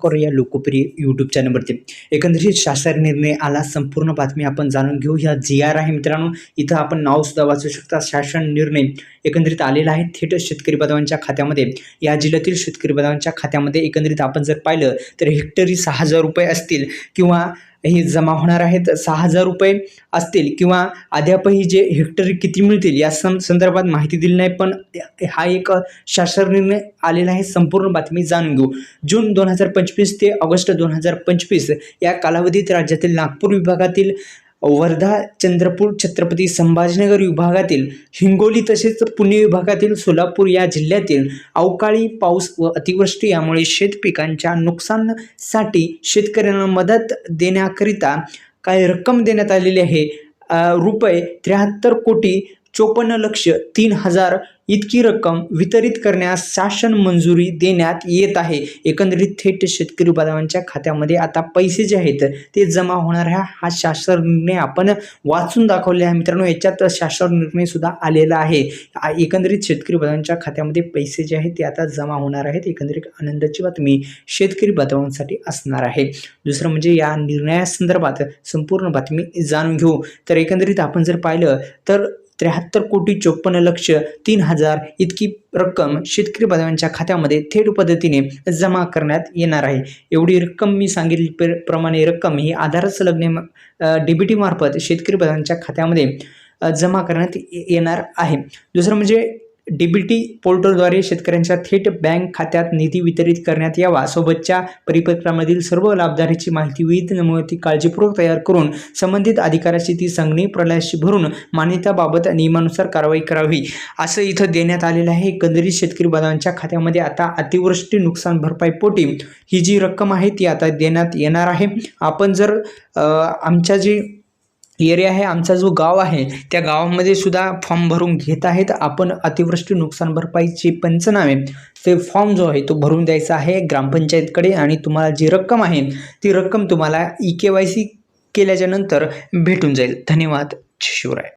करूया लोकप्रिय यूट्यूब चॅनलवरती एकंदरीत शासन निर्णय आला, संपूर्ण बातमी आपण जाणून घेऊ. ह्या GR आहे मित्रांनो, इथं आपण नाव सुद्धा वाचू शकता. शासन निर्णय एकंदरीत आलेला आहे थेट शेतकरी बांधवांच्या खात्यामध्ये. या जिल्ह्यातील शेतकरी बांधवांच्या खात्यामध्ये एकंदरीत आपण जर पाहिलं तर हेक्टरी 6,000 रुपये असतील किंवा हे जमा होणार आहेत 6,000 रुपये असतील किंवा अद्यापही जे हेक्टरी किती मिळतील या संदर्भात माहिती दिली नाही, पण हा एक शासन निर्णय आलेला आहे. संपूर्ण बातमी जाणून घेऊ. जून 2025 ते ऑगस्ट 2025 या कालावधीत राज्यातील नागपूर विभागातील, वर्धा, चंद्रपूर, छत्रपती संभाजीनगर विभागातील, हिंगोली तसेच पुणे विभागातील, सोलापूर या जिल्ह्यातील अवकाळी पाऊस व अतिवृष्टी यामुळे शेत पिकांच्या नुकसानासाठी शेतकऱ्यांना मदत देण्याकरिता काय रक्कम देण्यात आलेली आहे. रुपये 73,54,03,000 इतकी रक्कम वितरित करण्यास शासन मंजुरी देण्यात येत आहे. एकंदरीत थेट शेतकरी बांधवांच्या खात्यामध्ये आता पैसे जे आहेत ते जमा होणार आहे. हा शासन निर्णय आपण वाचून दाखवले आहे मित्रांनो. याच्यात शासन निर्णय सुद्धा आलेला आहे. एकंदरीत शेतकरी बांधवांच्या खात्यामध्ये पैसे जे आहेत ते आता जमा होणार आहेत. एकंदरीत आनंदाची बातमी शेतकरी बांधवांसाठी असणार आहे. दुसरं म्हणजे या निर्णयासंदर्भात संपूर्ण बातमी जाणून घेऊ. तर एकंदरीत आपण जर पाहिलं तर 73,54,03,000 इतकी रक्कम शेतकरी बांधवांच्या खात्यामध्ये थेट पद्धतीने जमा करण्यात येणार आहे. एवढी रक्कम मी सांगितल्याप्रमाणे रक्कम ही आधार संलग्न DBT मार्फत शेतकरी बांधवांच्या खात्यामध्ये जमा करण्यात येणार आहे. दुसरं म्हणजे DBT पोर्टलद्वारे शेतकऱ्यांच्या थेट बँक खात्यात निधी वितरित करण्यात यावा. सोबतच्या परिपत्रामधील सर्व लाभधारीची माहिती विविध नमुन्याची काळजीपूर्वक तयार करून संबंधित अधिकाऱ्याशी ती संगणकीय प्रणालीशी भरून मान्यताबाबत नियमानुसार कारवाई करावी असं इथं देण्यात आलेलं आहे. एकंदरीत शेतकरी बांधवांच्या खात्यामध्ये आता अतिवृष्टी नुकसान भरपाई पोटी ही जी रक्कम आहे ती आता देण्यात येणार आहे. आपण जर आमच्या जी एरिया आहे, आमचा जो गाव आहे त्या गावामध्ये सुद्धा फॉर्म भरून घेत आहेत. आपण अतिवृष्टी नुकसान भरपाईचे पंचनामे ते फॉर्म जो आहे तो भरून द्यायचा आहे ग्रामपंचायतकडे आणि तुम्हाला जी रक्कम आहे ती रक्कम तुम्हाला EKYC केल्याच्या नंतर भेटून जाईल. धन्यवाद. शिवराय.